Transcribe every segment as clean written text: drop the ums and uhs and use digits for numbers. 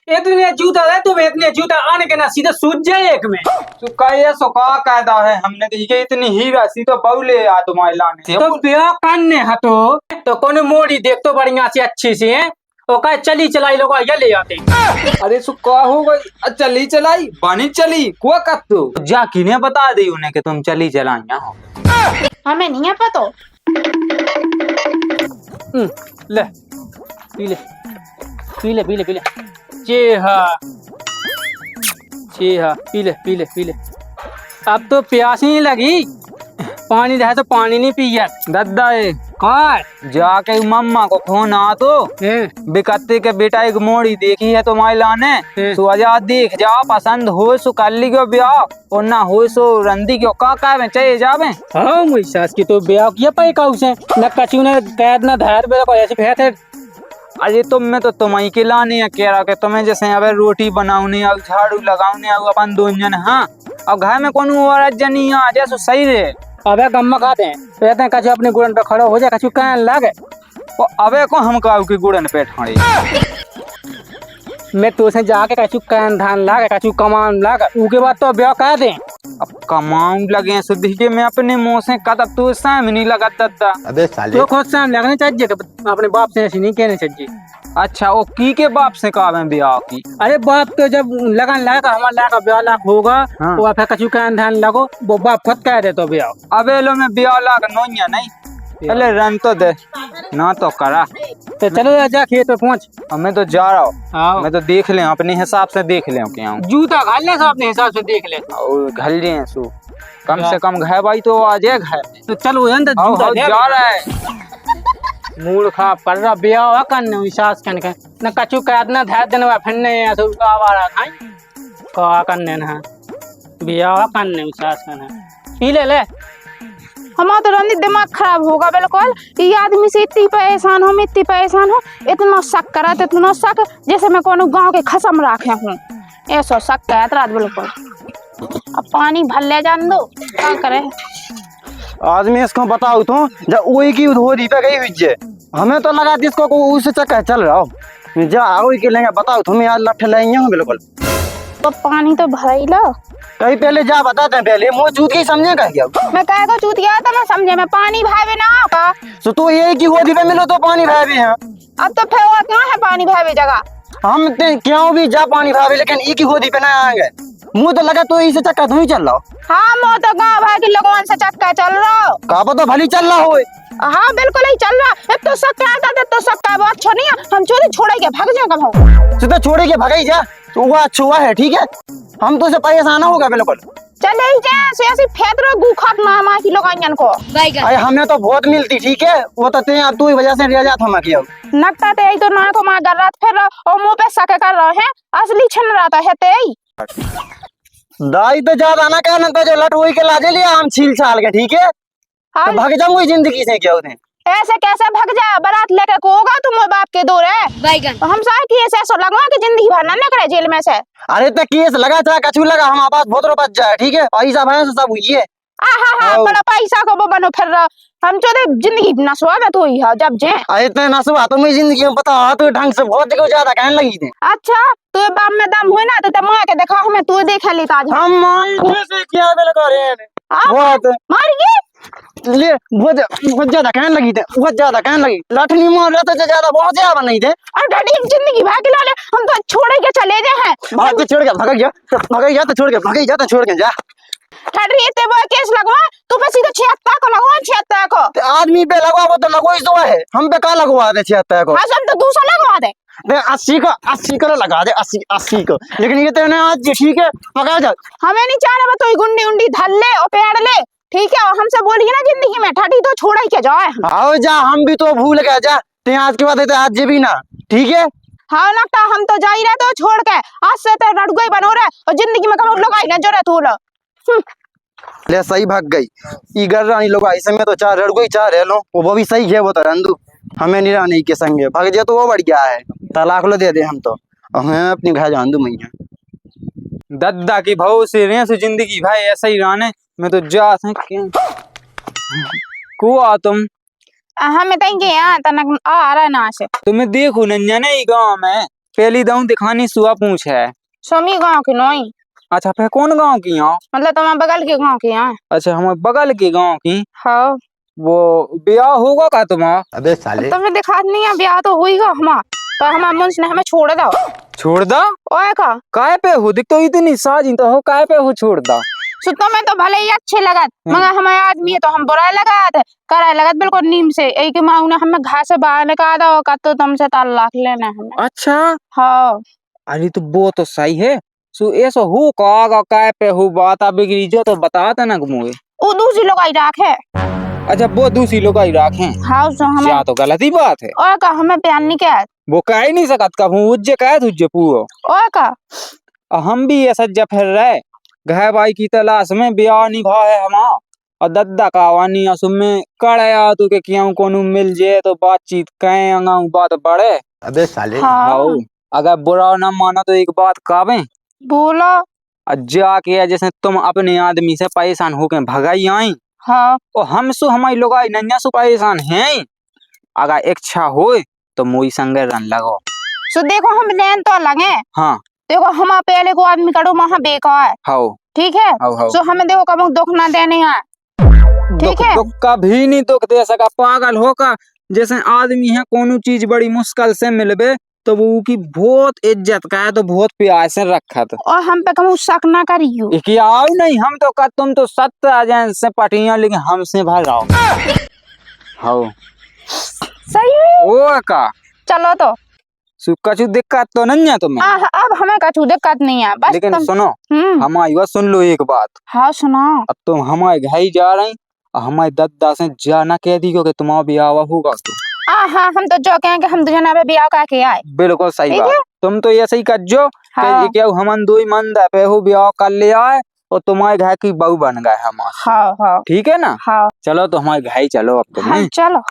इतने जूता है तुम, इतने जूता आने के ना सीधा सूझ जाए एक में। तो कहे सो का कायदा है हमने तो ये इतनी ही वैसी तो बहुले आ तुम्हारे लाने तो ब्याह करने है तो कौन मोड़ी देख तो बढ़िया सी अच्छी सी है, वो कहे चली चलाई लोग ये ले आते। अरे सो का हो गई चली चलाई बनी चली को कत्तू जा किने बता दी उन्हें कि तुम चली चलाइया हो। हमें नहीं है पता। ले पी ले पी ले पी ले पी ले चे हा पी ले पी ले पी ले। अब तो प्यास ही नहीं लगी, पानी रहे तो पानी नहीं पिया। दद्दा कहाँ जाके मम्मा को फोन आ तो बिकत्ते के बेटा एक मोड़ी देखी है तुम्हारे लाने तो आजाद देख जा पसंद हो सो कर ली क्यों ब्याह और ना हो सो रंदी क्यों का में चाहिए जावे। हाँ मेरी सास की तो ब्याह किया पाई का उसे न कचू ने कैद न धार बेरा को ऐसे फेंक थे। अरे तुम्हें तो तुम्हारी के लाने है कह रहा कि तुम्हें जैसे अब रोटी बनाऊने और झाड़ू लगाने और अपन दो जन। हाँ अब घर में कौन औरत जनी आ जैसो सही रे। अबे गम्मा खाते हैं कहते हैं कचू अपने गुड़न पे खड़ा हो जाए, कचू कहने लगे अबे को हम कहू की गुड़न पे ठाड़े मैं तो से जाके कचू कहन धान लागे कचू कमान लागे उसके बाद तो ब्याह कह दे। अब कमाऊं लगे सुधी के मैं अपने मुंह से कदब तो साम नहीं लगा दद्दा। अबे साले तो खुद साम लगने चाहिए अपने बाप से ऐसी नहीं कहने चाहिए। अच्छा वो की के बाप से कहा मैं ब्याह की। अरे बाप तो जब लगन लागा हमारा लागा ब्याह लाग होगा हाँ। वो फिर कचू कहन धान लगो वो बाप खुद कह दे तो ब्याह। अबे लो मैं ब्याह लाग नोइया नहीं पहले रन तो दे ना तो करा। तो चलो जा खेत पे पहुंच। मैं तो जा रहा हूँ, मैं तो देख ले अपने हिसाब से देख ले क्या जूता घाल ले अपने हिसाब से देख ले और घल ले सो कम से कम घर भाई तो आ जाए घर। तो चलो अंदर जूता जा रहा है मूड खराब कर रहा ब्याह करने विश्वास करने न कचू कैद न धैर्य देने फिर नहीं ऐसे आवारा खाई का करने ना ब्याह करने विश्वास करने पी ले ले। हमारा तो रंदी दिमाग खराब होगा बिल्कुल। ये आदमी से इतनी परेशान हो, मैं इतनी परेशान हूँ, इतना शक करा इतना शक जैसे मैं कोनो गांव के खसम राखे हूँ ऐसा शक करा रात बिल्कुल। अब पानी भर ले जान दो क्या करे। आदमी इसको बताओ तो जब वही की उधोरी पे गई हुई है हमें तो लगा जिसको को उससे चक्कर चल रहा हो जा वही के लेंगे बताओ तुम्हें यार लठ लेंगे हो बिल्कुल। तो पानी तो भर ही लो कहीं पहले जा बताते हैं पहले मुँह चूत के समझे कह गया मैं कह को चूत गया था मैं समझे मैं पानी भावे ना का तो तू ये की गोदी पे मिलो तो पानी भावे हैं। अब तो फिर और क्या है पानी भावे जगह हम क्यों भी जा पानी भावे लेकिन एक ही गोदी पे ना आएंगे मुँह तो लगा तो इसे चक्कर तुम ही चल रहा हो। हाँ मैं तो गाँव भाई के लोगों से चक्का चल रहा हो कहा तो भली चल रहा हो। हाँ बिल्कुल ही चल रहा है तो सबका आता तो सबका बहुत अच्छा नहीं है हम चोरी छोड़ेंगे भाग जाएगा भाव सीधा छोड़े के भगाई जा तो वो अच्छा हुआ है ठीक है हम तो से परेशान होगा बिल्कुल। चले ही जाए ऐसी फेदरो गुखात मामा की लोग आंगन को अरे हमें तो बहुत मिलती ठीक है वो तो तू ही वजह से रह जाता हम किया नकता ते ही तो ना को मार कर रहा फिर और मुंह पे सके कर रहे हैं असली छन रहा है ते ही दाई तो ज्यादा ना कहना तो जो लट वही के लाजे लिया हम छील छाल के ठीक है तो भाग जाऊंगी जिंदगी से क्या होते ऐसे कैसे भग जा बारात लेके को होगा तुम बाप के दूर है तो हम सारे केस ऐसा लगवा कि जिंदगी भर ना निकले जेल में से। अरे तो केस लगा चाहे कछु लगा हम आवाज बहुत बच जाए ठीक है पैसा भैंस सब हुई है बड़ा पैसा को वो बनो फिर हम तो जिंदगी नसवा में तो ही है जब जे अरे तो नसवा तो मेरी जिंदगी में पता तो ढंग से बहुत जगह ज्यादा कहने लगी थी। अच्छा तो बाप में दम हुए ना तो मार के देखा हमें तू देख ली ताज हम मार से क्या बिल्कुल रे मार गए ले बहुत ज्यादा कहने लगी थे बहुत ज्यादा कहने लगी लठनी मार रहा था ज्यादा बहुत ज्यादा नहीं थे और डैडी जिंदगी भाग ला ले हम तो छोड़ के चले गए हैं भाग के छोड़ के भाग गया तो छोड़ के भाग गया तो छोड़ के जा ठहरी इतने वो केस लगवा तू पे सीधा 76 को लगवा 76 को तो आदमी पे लगवा वो तो लगवा ही है हम पे का लगवा दे 76 को हाँ हम तो दूसरा लगवा दे 80 को लगा दे 80 को लेकिन ये तो आज ठीक है पकड़ जा हमें नहीं चाह रहा तो गुंडी उंडी धल ले और पेड़ ले ठीक है हमसे बोलिए ना जिंदगी में ठटी तो छोड़ ही के जाए आओ जा हम भी तो भूल गए जा ते आज के बाद आज जे भी ना ठीक है। हाँ लगता हम तो जा ही रहे तो छोड़ के आज से तो रड़गई बनो रहे और जिंदगी में कब लोग आई ना जो रहे तू ले सही भाग गई ई घर रानी लोग ऐसे में तो चार रड़गई चार रह लो वो भी सही है वो तो रंदू हमें नहीं रानी के संगे भाग जाए तो वो बढ़िया है तलाक लो दे दे हम तो हमें अपनी घर जान दू मैया दद्दा की भाव से रे से जिंदगी भाई ऐसा ही रहने मैं तो जा को आ तुम हमें तंगे यहाँ तनक आ रहा ना से तुम्हें देखो नन्या नहीं गाँव में पहली दाऊ दिखानी सुआ पूछ है। सोमी गांव के नोई। अच्छा फिर कौन गांव की हो? मतलब तुम्हारे बगल के गांव के यहाँ। अच्छा हमारे बगल के गांव की। हाँ। वो ब्याह होगा का तुम्हारा? अबे साले तुम्हें दिखा नहीं है, ब्याह तो हुईगा हमारा, पर हमारे मुंश ने हमें छोड़ दो। छोड़ दो? ओए का काय पे हो? दिख तो इतनी साजी तो हो, काय पे हो छोड़ दो? सुतो में तो भले ही अच्छे लगत, मगर हमारे आदमी है तो हम बुरा लगात कराए लगत बिल्कुल नीम से। एक मांग ने हमें घास से बाहर निकाल दो का तो तुमसे ताल्लुक लेना हमें। अच्छा हाँ। अरे तो वो तो सही है। सो ऐसा हो का काय पे हो बात आप बिगड़ी जो तो बता ना मुझे। वो दूसरी लोग आई राखे। अच्छा वो दूसरी लोग आई रखे। हाँ सो हमें या तो गलत ही बात है। ओए का हमें प्यार नहीं किया। वो कह ही नहीं सकत कब हूँ उज्जे कह तुझे पूरो। ओए का हम भी ऐसा जब फिर रहे घय भाई की तलाश में ब्याह निभा है हमारा और दद्दा कावानी असुमे कड़या तू के क्यों कोनो मिल जे तो बातचीत कहे अंगाऊ बात बढ़े। अबे साले हाँ। अगर बुरा न मानो तो एक बात काबे बोलो। जाके जैसे तुम अपने आदमी से परेशान होके भगाई आई हाँ। और हम सु हमारी लोग आई नन्या सु परेशान हैं। अगर इच्छा हो तो मोई संगे रन लगाओ। सो देखो हम लेन तो लगे। हाँ देखो हम पहले को आदमी करो वहाँ बेकार है। हाओ ठीक है। हाओ सो हमें देखो कब दुख ना देने है। ठीक है। दुख कभी नहीं दुख दे सका पागल होका। जैसे आदमी है कोनो चीज बड़ी मुश्किल से मिलबे तो वो की बहुत इज्जत का है तो बहुत प्यार से रखा था। और हम पे कम शक ना करियो। आओ नहीं हम तो का तुम तो सत्य आ से पटिया लेकिन हमसे भर रहो। हाओ सही है। ओ का चलो तो कछु दिक्कत तो नहीं है तुम्हें? अब हमें कछु दिक्कत नहीं है बस लेकिन तुम। सुनो हमारी बात सुन लो एक बात। हाँ सुनाओ। अब तुम हमारे घर ही जा रही और हमारे दद्दा से जाना कह दी कि तुम्हारा ब्याह होगा तो। हाँ हम तो जो कहेंगे हम तुझे ना ब्याह का के आए। बिल्कुल सही ठीक बात। है? तुम तो ऐसे ही कज्जो हाँ। क्या हमन दो ही मन पे हो ब्याह कर ले आए और तुम्हारे घर की बहू बन गए हमारे। हाँ ठीक है ना? हाँ। चलो तो हमारे घर ही चलो अब तुम। हाँ चलो।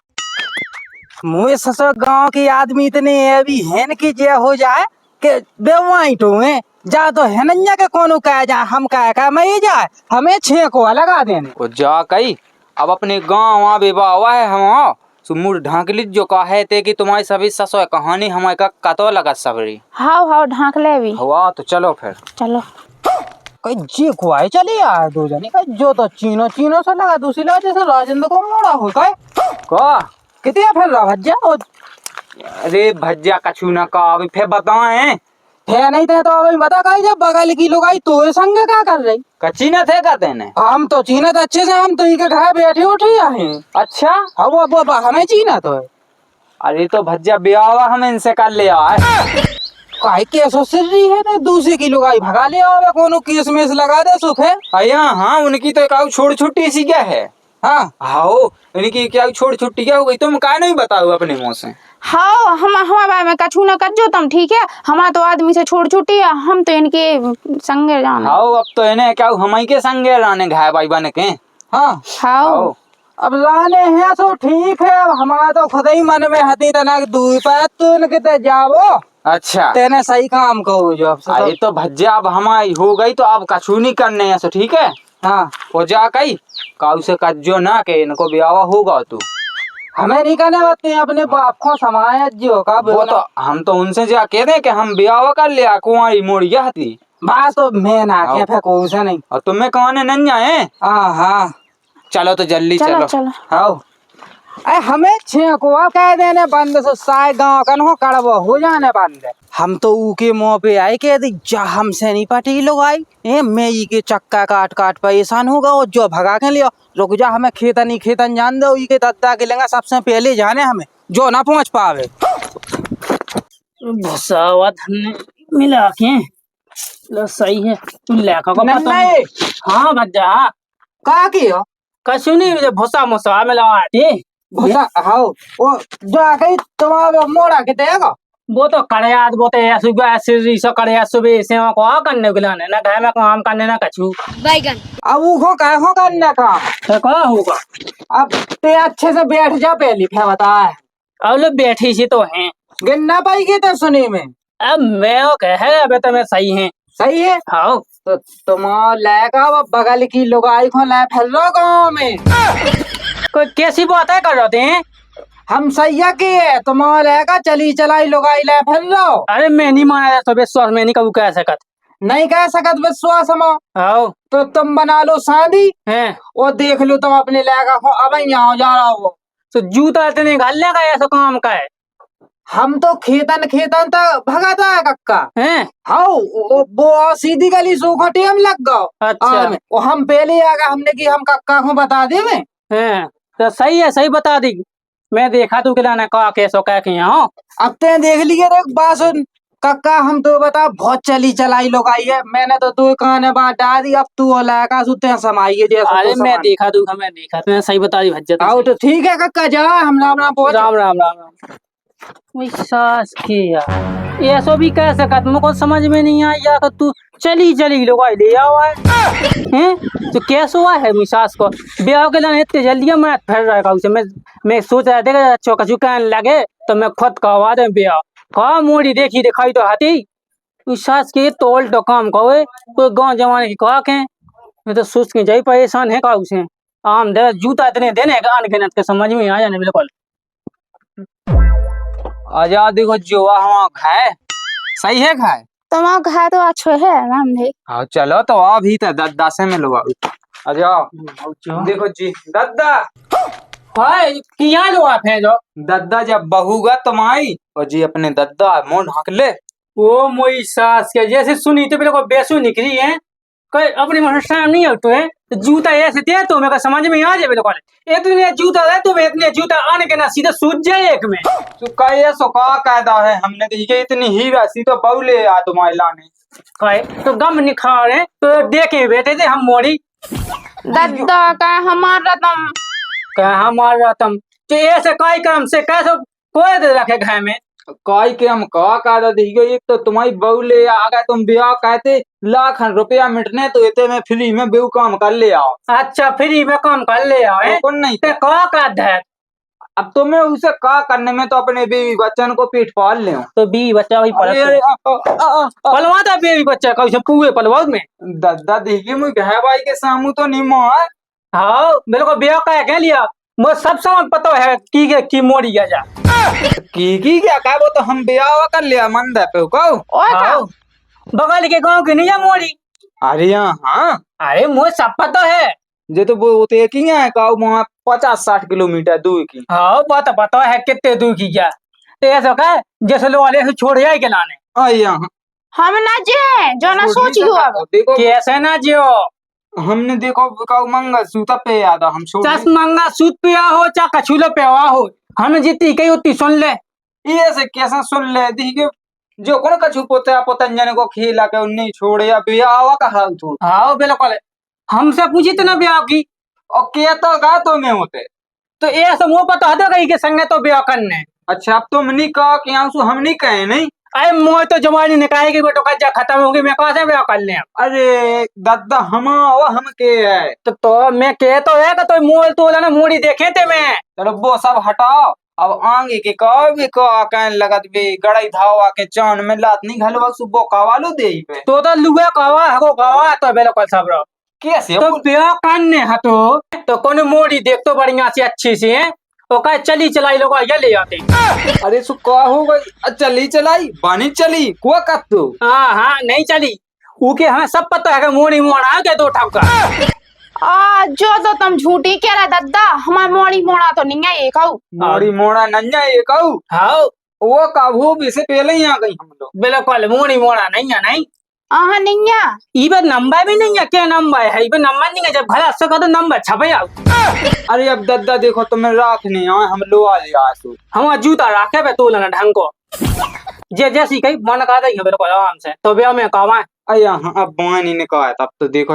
मुझे ससुर गांव की आदमी इतने अभी हैन की जे हो जाए कि बेवाई तो है जा तो है नन्या के कोनो कह जा हम कह मैं ही जाए हमें छे को लगा देने को जा कही। अब अपने गांव वहाँ विवाह हुआ है हम सुमुर ढांक लीज जो कहे थे कि तुम्हारी सभी ससुर कहानी हमारे का कतो लगा सबरी। हाँ ढांक ले भी। हुआ तो चलो फिर चलो। कहीं जी खुआई चली यार दो जनी का जो तो चीनो से लगा दूसरी लगा जैसे राजेंद्र को मोड़ा हो गए का कितने फिर रहा भज्जा। अरे भज्जा कछु ना का अभी फिर बताएं थे नहीं थे तो अभी बता कही जब बगल की लोग आई तो संग क्या कर रही कच्ची न थे कहते हैं। हम तो चीनत अच्छे से हम तो के घर बैठे उठे आए। अच्छा हाँ वो हमें चीना तो है। अरे तो भज्जा ब्याह हम इनसे कर ले आए काहे केस सिर रही है ना दूसरे की लोग आई भगा ले आओ कोनो केस में लगा दे सुख है। हाँ उनकी तो एक छोड़ छुट्टी सी क्या है। हाँ हाँ इनकी क्या छोड़ छुट्टी क्या हो गई तुम क्या नहीं बताओ अपने मुँह से। हाँ हम हमारे में कछु न कर जो तुम। ठीक है हमारा तो आदमी से छोड़ छुट्टी है हम तो इनके संगे जाने। हाँ अब तो इन्हें क्या हमारे के संगे रहने घाय भाई बन के। हाँ हाँ अब लाने हैं तो ठीक है अब हमारा तो खुद ही मन में हती तना दूर पर तुन के जाओ। अच्छा तेने सही काम कहो जो अब अरे तो भज्जा अब हमारी हो गई तो अब कछु नहीं करने है सो ठीक है। हाँ हो जा कही काउ से कज्जो ना के इनको ब्याह होगा तू हमें नहीं करने बातें अपने बाप को समाया जो का वो तो हम तो उनसे जा कह दे कि हम ब्याह कर लिया कुंवारी मोड़िया थी बस तो मैं ना के फिर कोई से नहीं और तुम्हें कौन है नन्या है। हाँ चलो तो जल्दी चलो। हाँ अरे हमें छे को कह देने बंद से साय गाँव कन हो कड़वा हो जाने बंद। हम तो ऊके मुँह पे आए कह दी जा हमसे नहीं पटी लोग आई मैं ई के चक्का काट परेशान होगा और जो भगा के लिया रुक जा हमें खेतन जान दो ई के दद्दा के लेंगे सबसे पहले जाने हमें जो ना पहुँच पावे। भुसावा धन मिला के लो सही है तू लेखा को पता नहीं। हाँ भज्जा का किया कछु नहीं भुसा मुसा मिला भुसा हाँ वो जाके तुम्हारा मोड़ा के देगा वो तो कड़यात वो तो ऐसे ऐसे सो कड़या सुबह से को करने के लिए ना घर में काम करने ना कछु बैगन। अब वो कह हो करने का तो क्या होगा। अब ते अच्छे से बैठ जा पहली फिर बता अब लोग बैठी सी तो हैं गिनना पाएगी तो सुनी में अब मैं वो कह अबे तो मैं सही है। सही है हाँ तो तुम लेगा वो बगल की लोग आई को ले फिर लो गाँव में कोई कैसी बात है कर रहे हैं। हम सैया के है तुम्हारे का चली चलाई लुगाई ले फिर रहो। अरे मैं नहीं माना तो विश्वास मैं नहीं कबू कह सकत। नहीं कह सकत विश्वास हम। आओ तो तुम बना लो शादी हैं और देख लो तुम अपने लायका हो। अब यहाँ जा रहा हो तो जूता इतने घालने का ऐसा काम का है हम तो खेतन खेतन तक भगाता है कक्का। हैं? हाउ वो सीधी गली सूखो टेम लग गो। अच्छा वो हम पहले आ गए हमने कि हम कक्का को बता दे में। हैं तो सही है, सही बता दी। मैं देखा तू खिलाने का कैसो कह के यहाँ अब ते देख लिए देख बात सुन कक्का हम तो बता बहुत चली चलाई लोग आई है। मैंने तो तू कान बात डाल दी अब तू लायका सुते समाइए जैसा अरे तो मैं समान। देखा तू मैं देखा तूने सही बता दी भज्जत। आओ तो ठीक है कक्का जा हम राम राम पहुंच। राम राम राम राम। विश्वास किया ये सो भी कह सकत मुझको समझ में नहीं आया कि तू चली चली लोग आई ले आओ हैं तो कैसे हुआ है विश्वास को ब्याह के लिए इतने जल्दी मैं फिर रहेगा उसे मैं सोच रहा था चौका चुकान लगे तो मैं खुद कहवा दे ब्याह कहा मोड़ी देखी दिखाई तो हाथी विश्वास के तोल तो काम कहे कोई गाँव जमाने की कहा के मैं तो सोच के जाई परेशान है का उसे आम दे जूता इतने देने का अनगिनत के समझ में आ जाने बिल्कुल। आजाद देखो जो हम खाए सही है खाए तुम घर तो अच्छो है रामधे। हाँ चलो तो आ भी तो दद्दा से मिलो आ जाओ देखो जी दद्दा हाय किया लो आप है जो दद्दा जब बहुगा तुम्हारी और जी अपने दद्दा मुंह ढक ले। वो मोई सास के जैसे सुनी तो मेरे को बेसु निकली है कोई अपनी मनुष्य नहीं होते है तो जूता ऐसे दे तो मेरे को समझ में आ जाए बिल्कुल इतने जूता है तो इतने जूता आने के ना सीधा सूझ जाए एक में तो कहे सो का कायदा है हमने तो ये इतनी ही राशि तो बहुले आ तुम्हारी लाने कहे तो गम निखार है तो देखे बैठे थे हम मोड़ी दद्दा का हमारा तुम कहा हमारा तुम तो ऐसे कई क्रम से कैसे कोई दे रखे घर में काई के हम का कायदा देखियो एक तो तुम्हारी बहुले आ गए तुम ब्याह कहते लाख रुपया मिटने तो इतने में फ्री में बेऊ काम कर ले आओ। अच्छा फ्री में काम कर ले आओ कौन नहीं ते का है अब तुम्हें उसे का करने में तो अपने बीवी बच्चन को पीठ पाल ले तो बी बच्चा वही अरे पलवा था बेबी बच्चा कैसे पूरे पलवा में दद्दा देखिए मुझे घर भाई के सामू तो नहीं मोह हाँ मेरे को ब्याह का कह लिया मुझे सब समझ पता है की मोड़ी गया जा की क्या कहा वो तो हम ब्याह कर लिया मन दे पे को हाँ, बगल के गांव की नहीं है मोड़ी। अरे हाँ अरे मुझे सब पता है जे तो वो तो एक ही है का वहाँ 50-60 किलोमीटर दूर की। हाँ बात पता है कितने दूर की क्या तो ऐसा का जैसे लोग वाले से छोड़ जाए के लाने हम ना जे जो ना सोचियो अब देखो कैसे ना जियो हमने देखो का मंगल सूत्र पे याद हम चस मंगा सूत पे हो चा कछुले पे हो हम जितनी कही उतनी सुन ले ये से कैसा सुन ले देखिए जो कौन कछु पोता पतंजन को खिला के उन्हें छोड़े या ब्याह का हाल तू। हाँ बिल्कुल हमसे पूछी तो ना ब्याह की और क्या तो गा तो में होते तो ये सब वो पता है कहीं के संगे तो ब्याह करने। अच्छा अब तुम नहीं कहा कि हम नहीं कहे नहीं अरे मोह तो जमानी ने कहा कि बेटो कज्जा खत्म होगी मैं कहा से ब्याह कर ले अरे दादा हम के है तो मैं कह तो है कि तो मोल तो ना मोड़ी देखे थे मैं चलो वो सब हटाओ अब आगे के भी कहने लगत बे गड़ाई धावा के चान में लात नहीं घलवा सुबह कावालो दे पे तो लुआ कवा हको कवा तो बिल्कुल सब रो कैसे तो ब्याह करने है तो कौन मोड़ी देख तो बढ़िया सी अच्छी सी है ओका चली चलाई लोग ये ले आते अरे सु का हो गई चली चलाई बानी चली कुआ कत तू हाँ नहीं चली उके हमें सब पता है कि मोड़ी मोड़ा के दो ठपका जो तो तुम झूठी कह रहा दद्दा हमारा मोड़ी मोड़ा तो नहीं है एक मोड़ी मोड़ा नन्या एक हाँ वो काबू भी से पहले ही आ गई हम लोग बिल्कुल मोड़ी मोड़ा नहीं है नहीं आहा नहीं है इबे नंबर भी नहीं है क्या नंबर है इबे नंबर नहीं है जब भला सका तो नंबर छपे आओ अरे अब दद्दा देखो तुम्हें रखने आए हम लो आ लिया आसू हम जूता रखे पे तो लेना ढंग को जे जैसी कही मन का देंगे बिल्कुल आराम से तो ब्याह में कहा अया हाँ अब बानी ने कहा तब तो देखो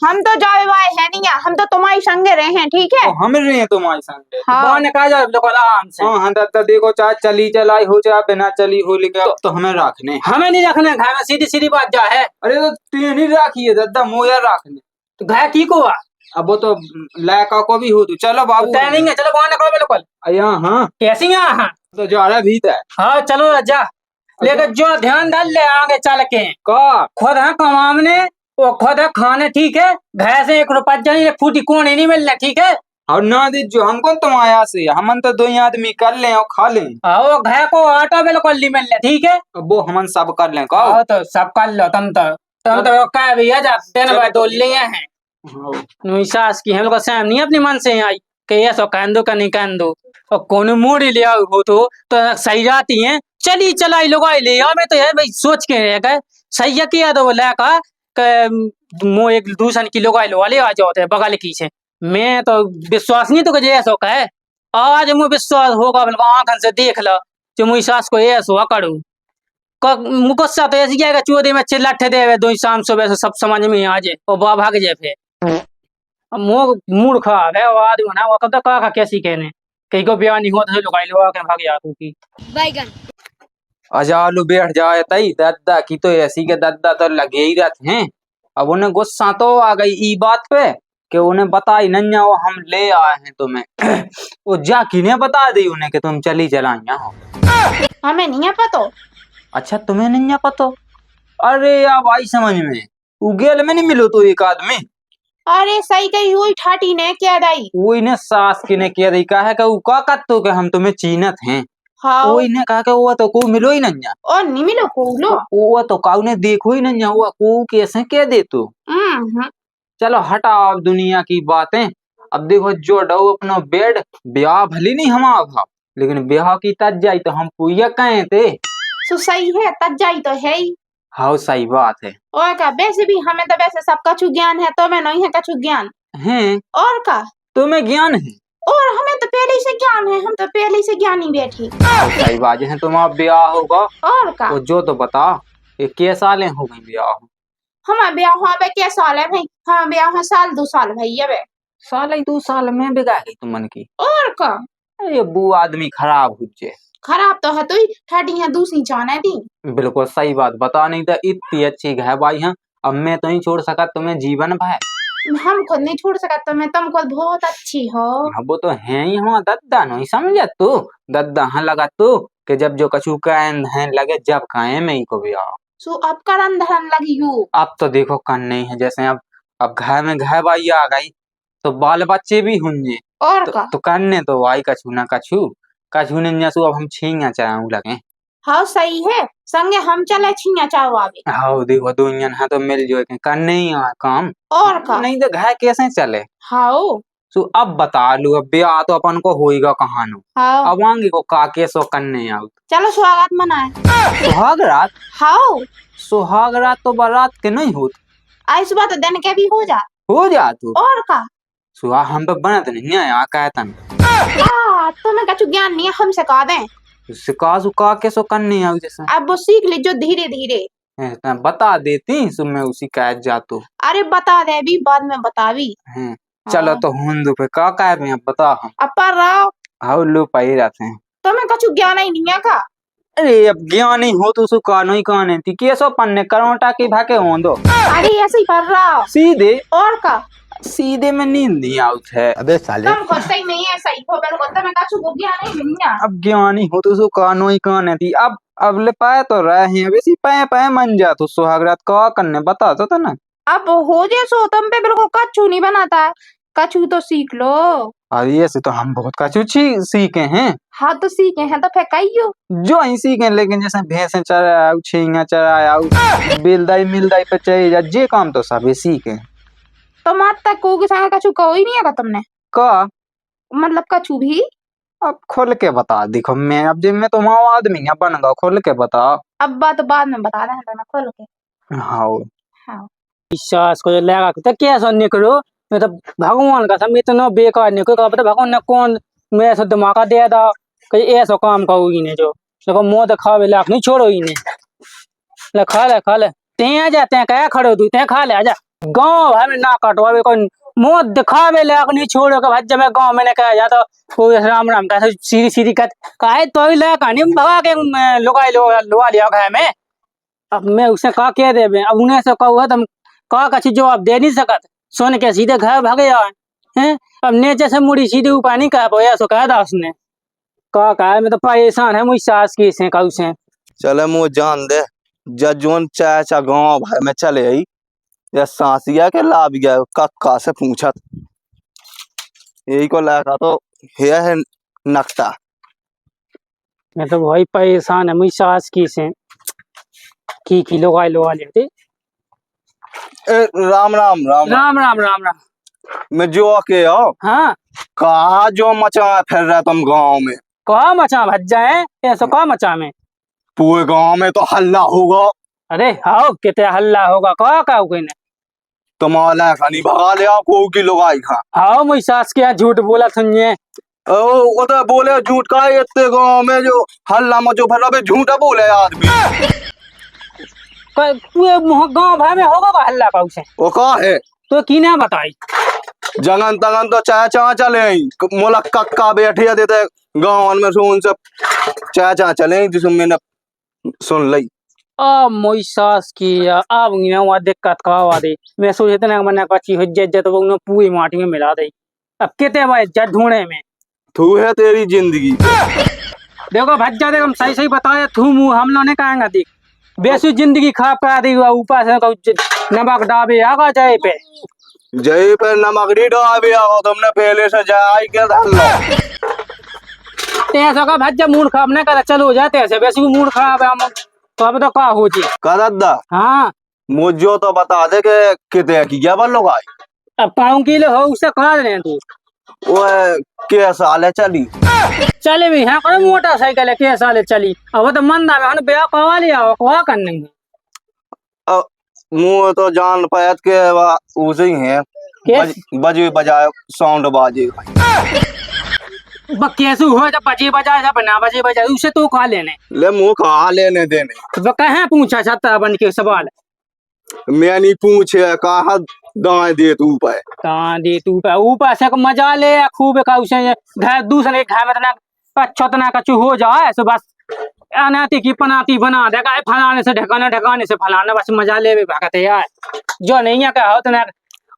हम तो जावे भाई है नहीं है हम तो तुम्हारी संगे रहे हैं ठीक है हम रहे हैं तुम्हारी संगे हाँ ने कहा जाए बिल्कुल आराम से हाँ दादा देखो चाहे चली चलाई हो चाहे बिना चली हो लेकिन अब तो हमें रखने हमें नहीं रखने घर में सीधी सीधी बात जा है अरे तो तीन ही राखी है दादा मोया रखने तो घर की को अब वो तो लायका को भी हो तू चलो बाबू नहीं है चलो वहां निकलो बिल्कुल अया हाँ कैसी यहाँ तो जा रहा भी था हाँ चलो जा लेकिन जो ध्यान डाल ले आगे चल के खुद है कमाने वो खुद है खाने ठीक है घर से 1 रुपया एक फूटी कोने नहीं मिलना ठीक है और ना दीजो हमको तुम आया से हमन तो दो ही आदमी कर ले और खा ले। आओ घर को आटा बिल्कुल ली मिल ले, ठीक है। वो हमन सब कर ले का। आओ तो सब कर लो तुम तो क्या भैया जाते ना भाई, तो लिए हैं सास की हम लोग सहम नहीं अपनी मन से आई कि ये सो कहन दो का नहीं कहन दो, और कौन मूड लिया हो तो सही जाती है। चली चलाई लोग आई ले मैं तो यार भाई सोच के रह गए सही है किया तो बोला का मो एक दूसरे की लोग आई लो वाले आ जाते बगल की से। मैं तो विश्वास नहीं तो कि ऐसा कहे, आज मुझे विश्वास होगा बिल्कुल आंखन से देख लो जो मुझी सास को ऐसा करूँ। गुस्सा तो ऐसी क्या चोरी में चिल्लाते दे दो शाम सुबह से सब समझ में आ जाए और बा भाग जाए फिर मूड खराब है। वो आदमी ना वो कब तक का कैसी कहने कहीं को ब्याह नहीं होता लुकाई लो आके भाग जातू की बैगन अजालू बैठ जाए तई दद्दा की तो ऐसी के दद्दा तो लगे ही रहते हैं। अब उन्हें गुस्सा तो आ गई ई बात पे कि उन्हें बताई नन्या वो हम ले आए हैं तुम्हें। वो जा किन्हें बता दी उन्हें कि तुम चली चलाइया हो। हमें नहीं है पता। अच्छा तुम्हें नहीं पता? अरे अब आई समझ में उगेल में नहीं मिलो तो एक आदमी। अरे सही कही हुई ठाटी ने क्या दाई वही ने सास की ने किया दी कहा है कि का कत्तो के हम तुम्हें चीनत हैं। हाँ वही ने कहा कि वो तो को मिलो ही नहीं। और नहीं मिलो को लो वो तो काऊ ने देखो ही नहीं हुआ को कैसे कह दे तू। चलो हटा अब दुनिया की बातें। अब देखो जो डो अपना बेड ब्याह भली नहीं हमारा भाव लेकिन ब्याह की तज जाई तो हम पुइया कहे थे। सो सही है तज जाई तो है ही। हाँ सही बात है। और का वैसे भी हमें तो वैसे सब कछु ज्ञान है तो मैं नहीं है कछु ज्ञान है और का तुम्हें ज्ञान है और हमें तो पहले ही से ज्ञान है। हम तो पहले ही से ज्ञानी बैठी। सही बात है। तुम्हारा ब्याह होगा और का जो तो बता ये क्या सालें हो गई ब्याह? हमारा ब्याह हुआ बे क्या साल है भाई? हाँ ब्याह हुआ साल 2 साल भैया बे। साल ही 2 साल में बिगा गई तुम मन की। और का ये बू आदमी खराब हुए खराब तो है तो ही ठाटी है दूसरी जाने दी। बिल्कुल सही बात बता नहीं तो इतनी अच्छी है भाई। हाँ अब मैं तो नहीं छोड़ सका तुम्हें जीवन भाई। हम खुद नहीं छोड़ सका तो मैं तुम खुद बहुत अच्छी हो। वो तो है ही हमारा दद्दा नहीं समझा तू। दद्दा हाँ लगा तू कि जब जो कछु कहन है लगे जब कहे में ही को भी आओ। सो अब करन धरन लगी हूँ। अब तो देखो कन नहीं है जैसे अब घर में घर बाई आ गई तो बाल बच्चे भी होंगे और का तो करने तो आई कछु ना कछु नहीं जैसू अब हम छींगा चाहूँ लगे। हाँ सही है संगे हम चले छिया चाहो आवे। हाँ देखो दुनिया है तो मिल जो करने ही आ काम और का नहीं तो घर कैसे चले। हाँ तो अब बता लू अब ब्याह तो अपन को होएगा कहानो। हाँ अब आगे को काके सो करने आओ। चलो स्वागत मनाए। सुहाग रात? हाँ सुहाग रात तो बारात के नहीं होत। आज सुबह तो दिन के भी हो जा तू और का सुहा हम पे बनत नहीं आया कहतन तुम्हें कछु ज्ञान नहीं है हम सिखा दें। सिका सुका के सो करने आओ जैसे अब वो सीख लीजो धीरे धीरे। बता देती सो मैं उसी का जातो। अरे बता दे भी बाद में बतावी। चलो तो हुंदू पे का कह में बता हम अपर राव हाउ लो पाई रहते हैं। तुम्हें कछु ज्ञान ही नहीं है का? अरे अब ज्ञान ही हो तो सु कानो ही काने थी केसो पन्ने करोटा की भाके होंदो। अरे ऐसे ही कर रहा सीधे और का सीधे में नींद नहीं आउत है। अबे साले तुम खुद सही नहीं है सही हो बिल्कुल तुम्हें कछु ज्ञान ही नहीं है। अब ज्ञान ही हो तो सु कानो ही काने थी। अब ले पाए तो रहे हैं अब इसी पाए पाए मन जा तो सुहागरात का करने बता तो ना। अब हो जे सो तुम पे बिल्कुल कछु नहीं बनाता है। कछु तो सीख लो। अरे ऐसे तो हम बहुत कछु सीखे हैं। हाँ तो सीखे हैं तो फिर कहियो जो ही सीखे लेकिन जैसे भैंसे चराया छींगा चराया बिलदाई मिलदाई पे चाहिए जा जे काम तो सभी सीखे। तो मात तक को के संग कछु कहो ही नहीं है तुमने का मतलब कछु भी। अब खोल के बता देखो मैं अब जब मैं तो माँ आदमी है बन गया खोल के बता। अब बात बाद में बता रहे हैं तो मैं खोल के। हाँ विश्वास को लगा तो क्या सुनने करो मैं तो भगवान का सब इतना बेकार नहीं कोई पता भगवान ने कौन मेरे से दिमाग दे दा कहीं ऐसा काम करो ही नहीं जो देखो मुँह दिखावे लाख नहीं छोड़ो ही नहीं ले खा ले ते आ जाते हैं क्या खड़ो तू ते खा ले आजा गाँव भाई में ना कटवावे कोई मुँह दिखावे लाख नहीं छोड़ो भाई जब मैं गाँव मैंने कहा जाता कोई राम राम का सीधी सीधी कत काहे तो ही ले कहानी भगा के लुगाई लुआ लिया घर में। अब मैं उसे कहा कह दे अब उन्हें से कहा तुम कहा कछु जवाब दे नहीं सकत सोन के सीधे घर भागे हैं। अब नीचे से मुड़ी सीधे ऊपर नहीं कह पाया सो कह दा उसने कहा मैं तो परेशान है मुझी सास की से कहू से चले मुँह जान दे जोन चाचा गाँव भाई में चले आई या सांसिया के लाभ गया कक्का से पूछत यही को लगा तो है नक्शा। मैं तो भाई परेशान है मुझे सास की से की लोगा लेते। राम राम राम राम। राम राम राम राम। मैं जो के हो हाँ कहा जो मचा फिर रहा तुम गांव में। कहा मचा भज जाए ऐसा कहा मचा में। पूरे गांव में तो हल्ला होगा। अरे हाओ कितने हल्ला होगा कहा का कोई ने। तुम्हारा खानी भगा ले को की लोग आई खा। हाओ मुझे सास के यहाँ झूठ बोला सुनिए। वो तो बोले झूठ का इतने गांव में जो हल्ला मचो फिर रहा झूठा बोले आदमी। पूरे गाँव भर में होगा का हल्ला का उसे। वो कहा है तो की ना बताई। जगन तगन तो चाह चले मोला कक्का बैठिया देते गाँव में सुन से चाह चले जिसमें मैंने सुन ली। मोई सास की अब वहाँ दिक्कत का हुआ दे। मैं सोचते ना मैंने कच्ची इज्जत वो उन्हें पूरी माटी में मिला दे। अब कितने भाई इज्जत ढूंढे में तू है तेरी जिंदगी। देखो भज्जा देखो हम सही सही बताया तू मुँह हम लोग ने कहेंगे देख बेसु जिंदगी खराब करा दी ऊपर से नमक डाबे आगा जाए पे जय पे नमक नहीं डाबे आगा तुमने पहले से जाए क्या धल्ला। ऐसा का भज्जा मूड खराब नहीं करा चलो जाते ऐसे बेसु मूड खराब है हम तो अब तो का हो जी। कदा हाँ मुझे तो बता दे के कितने की क्या बल लोग आए। अब पाँव किलो हो उससे कहा रहे तू। वो क्या साल है चली चले भी हाँ करो मोटरसाइकिल है क्या साले चली अब तो मंदा में हम ब्याह करवा लिया कहा करने में। मुँह तो जान पायत के उसे ही है बजे बजाए साउंड बाजे कैसे हुआ जब बजे बजाए जब ना बजे बजाए उसे तो कहा लेने ले मुँह कहा लेने देने। वो कहे पूछा छत्ता बन के सवाल मैं नहीं पूछे कहा दाएं दे तू पे कहाँ दे तू पे ऊपर से मजा ले खूब का उसे घर दूसरे घर में तना कच्चो तना कच्चू हो जाए सो बस अनाती की पनाती बना देगा फलाने से ढकाने से फलाना बस मजा ले भी भागते यार जो नहीं है कहा तो ना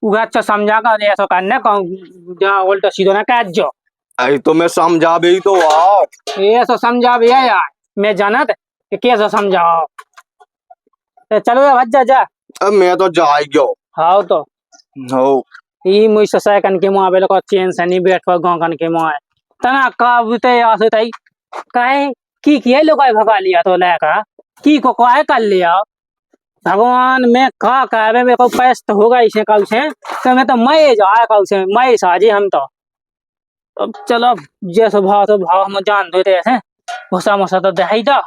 उगा अच्छा समझा कर ऐसा करना कहूँ जहाँ उल्टा सीधो ना कह जो अरे तो मैं समझा भी तो आओ ये सो समझा भी है यार मैं जानत कि कैसे समझाओ चलो यार भज्जा जा। अब मैं तो जा ही गयो। हाँ तो हो ई मुझ से कन के मुआ बेलो को चैन से नहीं बैठ पा गांव कन के मुआ तना का बुते आसे तई काहे की किए लोग भगा लिया तो लेका की को काहे कर लिया भगवान मैं का कहबे मेरे को पैस तो होगा इसे कल से तो मैं तो मैं जाए कल से मैं साजे हम तो अब चलो जैसे भाव तो भाव हम जान देते ऐसे भूसा मुसा तो दे ही दो।